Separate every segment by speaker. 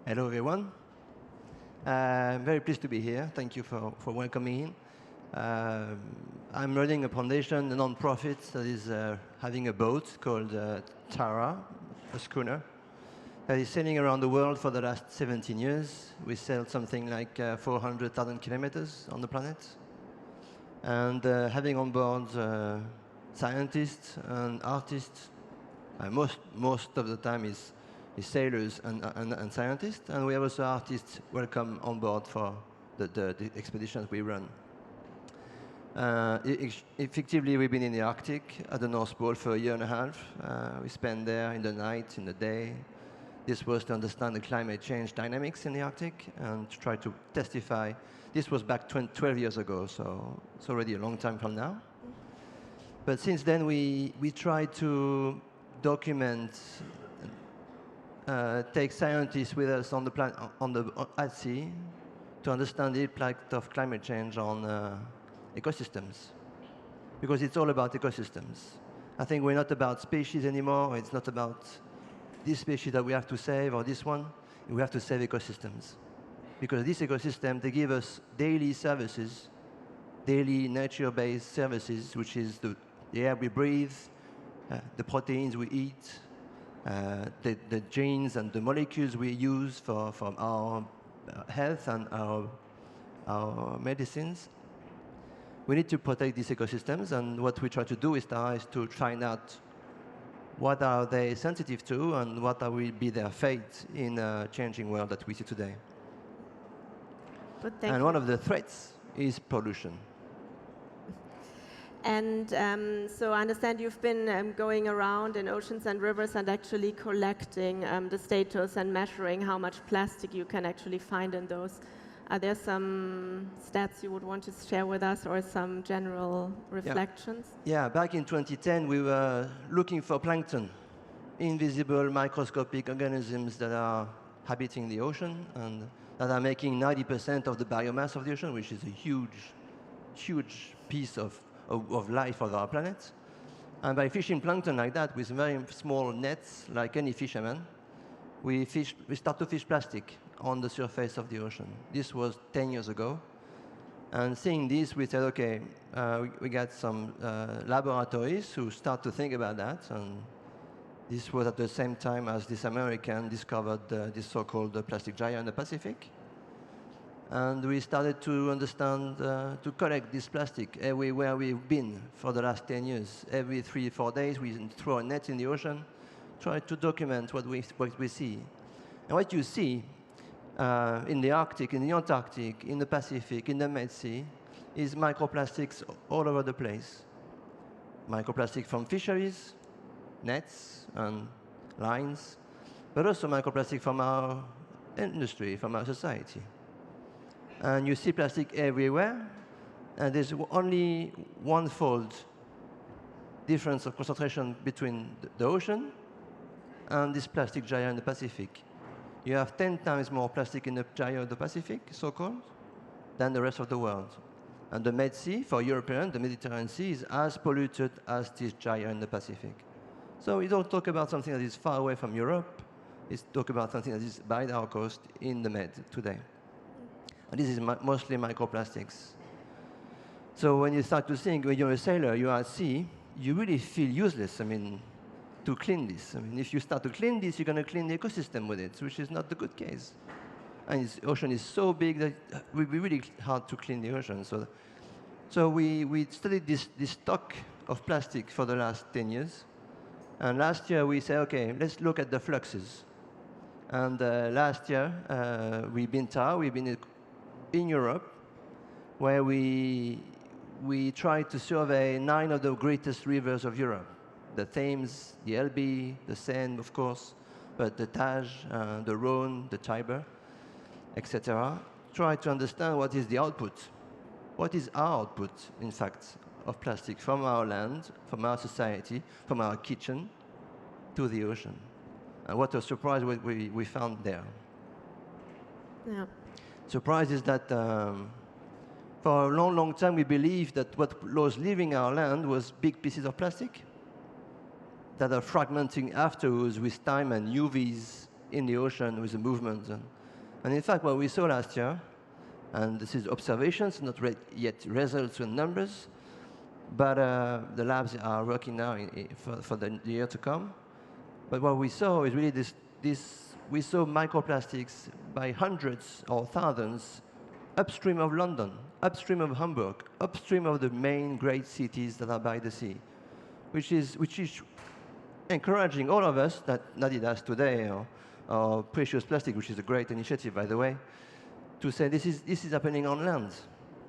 Speaker 1: Hello, everyone. I'm very pleased to be here. Thank you for welcoming me. I'm running a foundation, a non-profit that is having a boat called Tara, a schooner, that is sailing around the world for the last 17 years. We sailed something like 400,000 kilometers on the planet. And having on board scientists and artists, most of the time is sailors and scientists, and we have also artists welcome on board for the expeditions we run. Effectively, we've been in the Arctic at the North Pole for a year and a half. We spend there in the night, in the day. This was to understand the climate change dynamics in the Arctic and to try to testify. This was back 12 years ago, so it's already a long time from now. But since then, we tried to document, take scientists with us on the at sea to understand the impact of climate change on ecosystems, because it's all about ecosystems. I think we're not about species anymore. It's not about this species that we have to save or this one. We have to save ecosystems, because this ecosystem, they give us daily services, daily nature-based services, which is the air we breathe, the proteins we eat, the genes and the molecules we use for our health and our medicines. We need to protect these ecosystems, and what we try to do is to find out what are they sensitive to and what will be their fate in a changing world that we see today. And one of the threats is pollution.
Speaker 2: And so I understand you've been going around in oceans and rivers and actually collecting the status and measuring how much plastic you can actually find in those. Are there some stats you would want to share with us or some general reflections?
Speaker 1: Yeah, back in 2010, we were looking for plankton, invisible microscopic organisms that are habiting the ocean and that are making 90% of the biomass of the ocean, which is a huge, huge piece of life of our planet. And by fishing plankton like that with very small nets, like any fisherman, we start to fish plastic on the surface of the ocean. This was 10 years ago. And seeing this, we said, okay, we got some laboratories who start to think about that. And this was at the same time as this American discovered this so-called plastic giant in the Pacific. And we started to understand, to collect this plastic everywhere we've been for the last 10 years. Every 3-4 days, we throw a net in the ocean, try to document what we see. And what you see in the Arctic, in the Antarctic, in the Pacific, in the Med Sea, is microplastics all over the place. Microplastic from fisheries, nets and lines, but also microplastic from our industry, from our society. And you see plastic everywhere, and there's only one-fold difference of concentration between the ocean and this plastic giant in the Pacific. You have 10 times more plastic in the giant of the Pacific, so-called, than the rest of the world. And the Med Sea, for Europeans, the Mediterranean Sea, is as polluted as this giant in the Pacific. So we don't talk about something that is far away from Europe. We talk about something that is by our coast in the Med today. And this is mostly microplastics. So when you start to think, when you're a sailor, you are at sea, you really feel useless, to clean this. If you start to clean this, you're going to clean the ecosystem with it, which is not the good case. And the ocean is so big that it will be really hard to clean the ocean. So we studied this stock of plastic for the last 10 years. And last year, we said, OK, let's look at the fluxes. And last year, we've been in Europe, where we tried to survey 9 of the greatest rivers of Europe. The Thames, the Elbe, the Seine, of course, but the Tage, the Rhone, the Tiber, etc. Try to understand what is the output. What is our output, in fact, of plastic from our land, from our society, from our kitchen, to the ocean. And what a surprise we found there.
Speaker 2: Yeah.
Speaker 1: Surprise is that for a long, long time we believed that what was leaving our land was big pieces of plastic that are fragmenting afterwards with time and UVs in the ocean with the movement. And in fact, what we saw last year, and this is observations, not yet results and numbers, but the labs are working now for the year to come. But what we saw is really we saw microplastics by hundreds or thousands upstream of London, upstream of Hamburg, upstream of the main great cities that are by the sea, which is encouraging all of us, that Adidas today, or Precious Plastic, which is a great initiative, by the way, to say this is happening on land.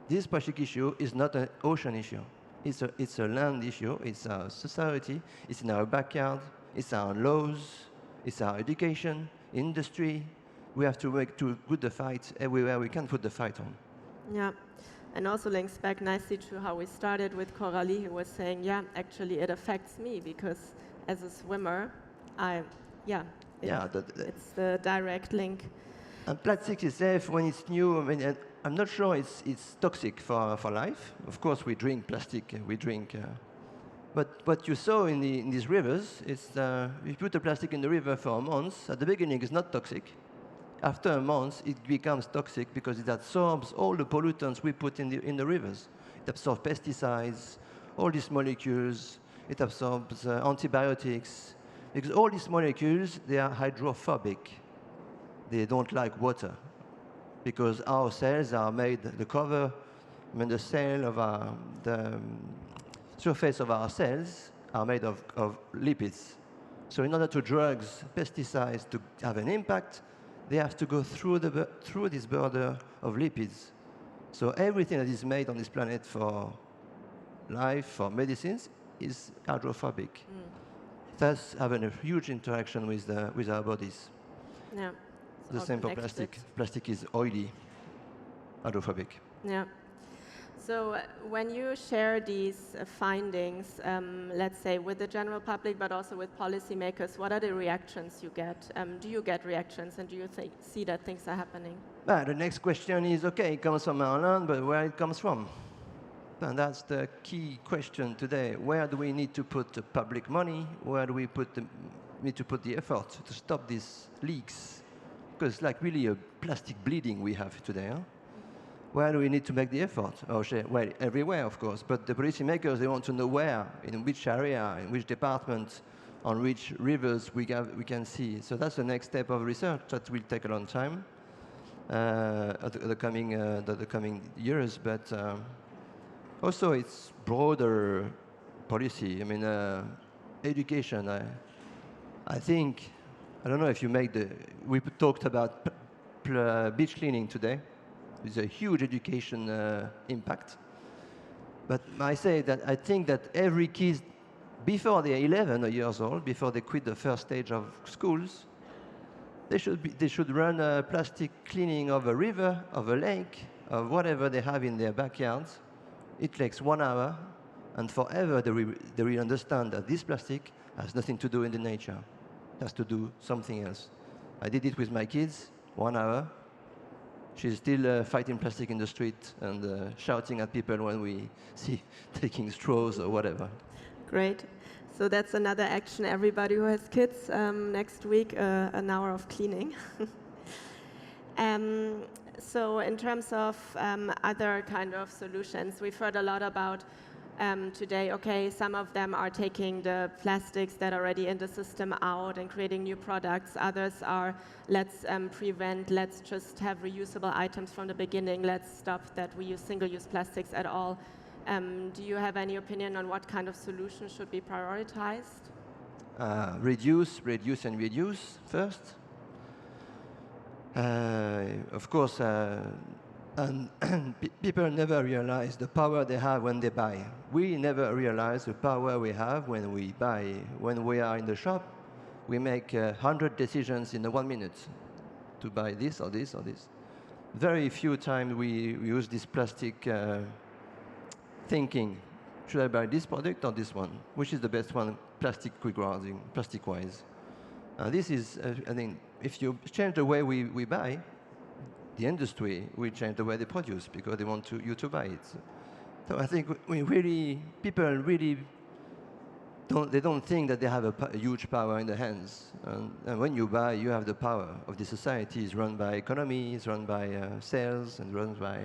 Speaker 1: This plastic issue is not an ocean issue. It's a land issue. It's our society. It's in our backyard. It's our laws. It's our education, industry. We have to put the fight everywhere we can put the fight on.
Speaker 2: Yeah. And also links back nicely to how we started with Coralie, who was saying, yeah, actually it affects me because as a swimmer, it's the direct link.
Speaker 1: And plastic is safe when it's new. I mean, I'm not sure it's toxic for life. Of course, we drink plastic. But what you saw in these rivers is if you put the plastic in the river for a month, at the beginning it's not toxic. After a month, it becomes toxic because it absorbs all the pollutants we put in the rivers. It absorbs pesticides, all these molecules. It absorbs antibiotics. Because all these molecules, they are hydrophobic. They don't like water. Because our cells are made, the surface of our cells are made of lipids. So in order to drugs, pesticides to have an impact, they have to go through this border of lipids. So everything that is made on this planet for life, for medicines, is hydrophobic. Thus having a huge interaction with our bodies.
Speaker 2: Yeah.
Speaker 1: The same for plastic. Plastic is oily, hydrophobic.
Speaker 2: Yeah. So when you share these findings, let's say with the general public, but also with policymakers, what are the reactions you get? Do you get reactions, and do you see that things are happening?
Speaker 1: The next question is, okay, it comes from our land, but where it comes from? And that's the key question today. Where do we need to put the public money? Where do we need to put the effort to stop these leaks? Because it's like really a plastic bleeding we have today. Huh? Where do we need to make the effort? Well, everywhere, of course. But the policymakers, they want to know where, in which area, in which department, on which rivers we can see. So that's the next step of research that will take a long time, the coming years. But also, it's broader policy. I mean, education. I think, I don't know if you we talked about beach cleaning today. It's a huge education impact. But I think that every kid, before they're 11 years old, before they quit the first stage of schools, they should run a plastic cleaning of a river, of a lake, of whatever they have in their backyards. It takes 1 hour, and forever they will understand that this plastic has nothing to do in the nature. It has to do something else. I did it with my kids, 1 hour. She's still fighting plastic in the street and shouting at people when we see taking straws or whatever.
Speaker 2: Great. So that's another action. Everybody who has kids, next week, an hour of cleaning. So in terms of other kind of solutions, we've heard a lot about today, okay, some of them are taking the plastics that are already in the system out and creating new products. Others are, let's prevent, let's just have reusable items from the beginning. Let's stop that we use single-use plastics at all. Do you have any opinion on what kind of solution should be prioritized?
Speaker 1: Reduce, and reduce first. Of course, and people never realize the power they have when they buy. We never realize the power we have when we buy. When we are in the shop, we make 100 decisions in 1 minute to buy this or this or this. Very few times we use this plastic thinking. Should I buy this product or this one? Which is the best one, plastic-wise? This is, I think, if you change the way we buy, the industry will change the way they produce because they want you to buy it. So I think people really they don't think that they have a huge power in their hands. And when you buy, you have the power of the society. It's run by economy, it's run by sales, and runs by...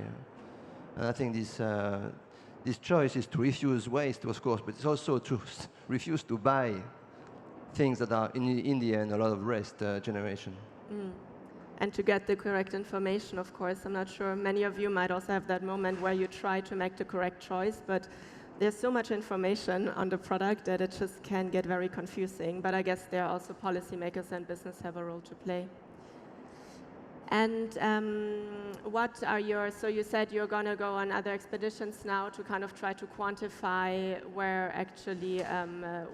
Speaker 1: and I think this choice is to refuse waste, of course, but it's also to refuse to buy things that are, in the end, a lot of waste generation.
Speaker 2: And to get the correct information, of course. I'm not sure, many of you might also have that moment where you try to make the correct choice, but there's so much information on the product that it just can get very confusing. But I guess there are also policymakers and business have a role to play. And what are your, so you said you're going to go on other expeditions now to kind of try to quantify where actually,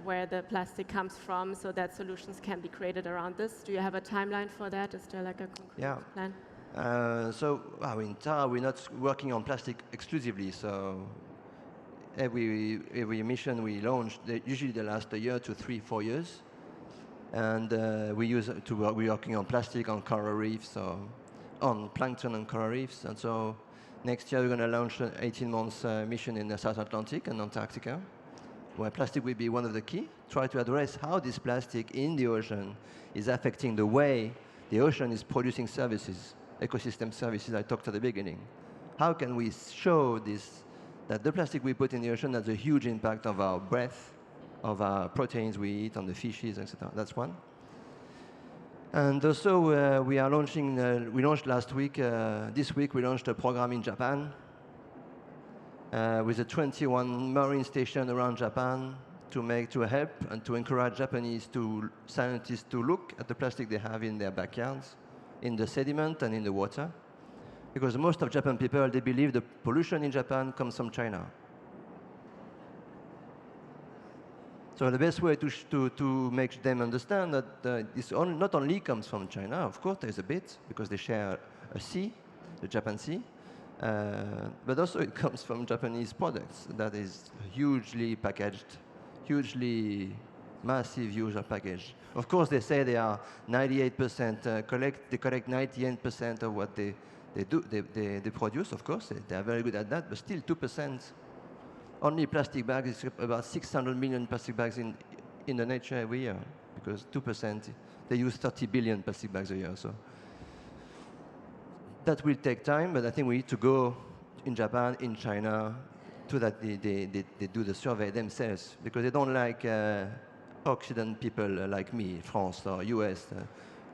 Speaker 2: where the plastic comes from so that solutions can be created around this. Do you have a timeline for that? Is there like a concrete plan?
Speaker 1: So in TAR, we're not working on plastic exclusively. So every mission we launch, usually they last a year to 3-4 years. And we're working on plastic, on coral reefs, or on plankton and coral reefs. And so next year we're going to launch an 18-month mission in the South Atlantic and Antarctica, where plastic will be one of the key. Try to address how this plastic in the ocean is affecting the way the ocean is producing services, ecosystem services I talked at the beginning. How can we show this, that the plastic we put in the ocean has a huge impact on our breath, of our proteins we eat, on the fishes, etc. That's one. And also we are launching, we launched last week, this week we launched a program in Japan with a 21 marine station around Japan to help and to encourage Japanese scientists to look at the plastic they have in their backyards, in the sediment and in the water. Because most of Japan people, they believe the pollution in Japan comes from China. So the best way to make them understand that this not only comes from China, of course there's a bit, because they share a sea, the Japan Sea, but also it comes from Japanese products that is hugely packaged, hugely massive user package. Of course they say they are 98% they collect 98% of what they produce, of course, they are very good at that, but still 2%. Only plastic bags is about 600 million plastic bags in the nature every year, because 2%, they use 30 billion plastic bags a year. So that will take time, but I think we need to go in Japan, in China, to that they do the survey themselves, because they don't like Occident people like me, France or US,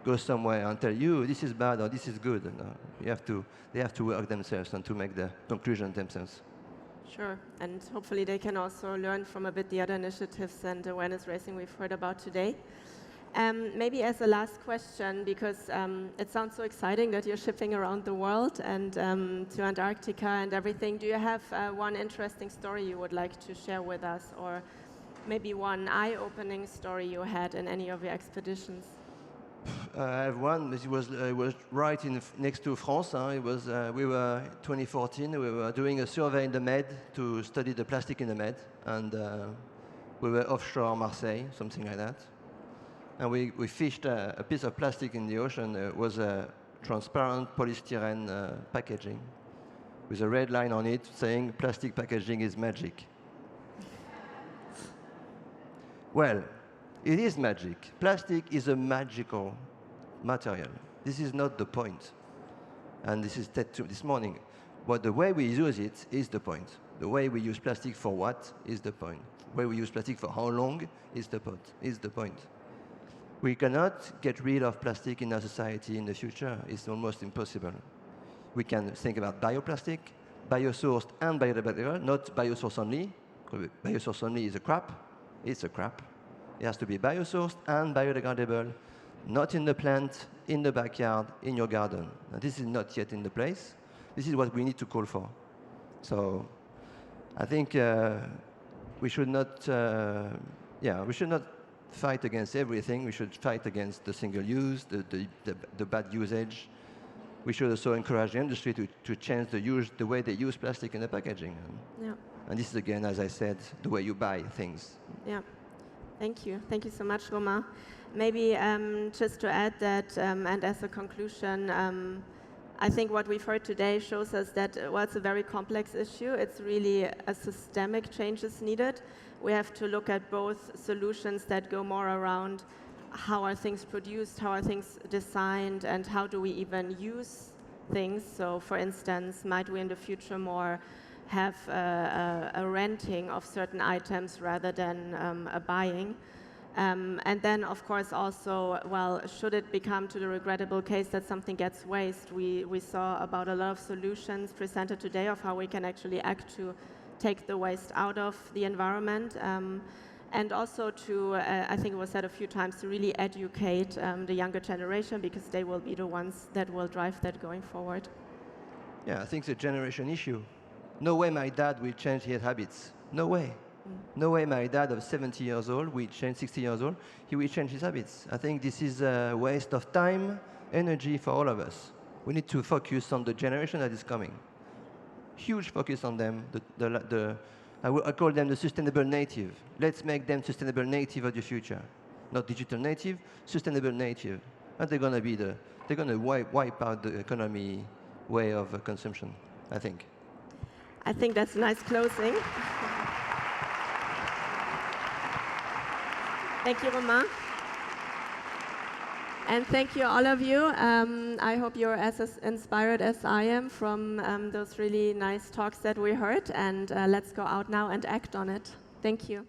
Speaker 1: go somewhere and tell you this is bad or this is good. They have to work themselves and to make the conclusion themselves.
Speaker 2: Sure, and hopefully they can also learn from a bit the other initiatives and awareness raising we've heard about today. Maybe as a last question, because it sounds so exciting that you're shipping around the world and to Antarctica and everything. Do you have one interesting story you would like to share with us, or maybe one eye-opening story you had in any of your expeditions?
Speaker 1: I have one. It was right next to France. It was we were 2014. We were doing a survey in the Med to study the plastic in the Med, and we were offshore Marseille, something like that. And we fished a piece of plastic in the ocean. It was a transparent polystyrene packaging with a red line on it saying "Plastic packaging is magic." Well. It is magic. Plastic is a magical material. This is not the point. And this is this morning. But the way we use it is the point. The way we use plastic for what is the point. The way we use plastic for how long is the point. We cannot get rid of plastic in our society in the future. It's almost impossible. We can think about bioplastic, biosourced and biodegradable, not biosourced only. Biosourced only is a crap. It's a crap. It has to be biosourced and biodegradable, not in the plant, in the backyard, in your garden. Now, this is not yet in the place. This is what we need to call for. So I think we should not fight against everything. We should fight against the single use, the bad usage. We should also encourage the industry to change the way they use plastic in the packaging.
Speaker 2: Yeah.
Speaker 1: And this is, again, as I said, the way you buy things.
Speaker 2: Yeah. Thank you. Thank you so much, Romain. Maybe just to add that, and as a conclusion, I think what we've heard today shows us that, well, it's a very complex issue. It's really a systemic changes needed. We have to look at both solutions that go more around how are things produced, how are things designed, and how do we even use things. So, for instance, might we in the future more have a renting of certain items rather than a buying? And then, of course, also, well, should it become to the regrettable case that something gets waste? We saw about a lot of solutions presented today of how we can actually act to take the waste out of the environment. And also to, I think it was said a few times, to really educate the younger generation, because they will be the ones that will drive that going forward.
Speaker 1: Yeah, I think it's a generation issue. No way my dad will change his habits. No way. No way my dad of 70 years old will change 60 years old. He will change his habits. I think this is a waste of time, energy for all of us. We need to focus on the generation that is coming. Huge focus on them. I call them the sustainable native. Let's make them sustainable native of the future. Not digital native, sustainable native. And they're going to wipe out the economy way of consumption, I think.
Speaker 2: I think that's a nice closing. Thank you, Romain. And thank you, all of you. I hope you're as inspired as I am from those really nice talks that we heard. And let's go out now and act on it. Thank you.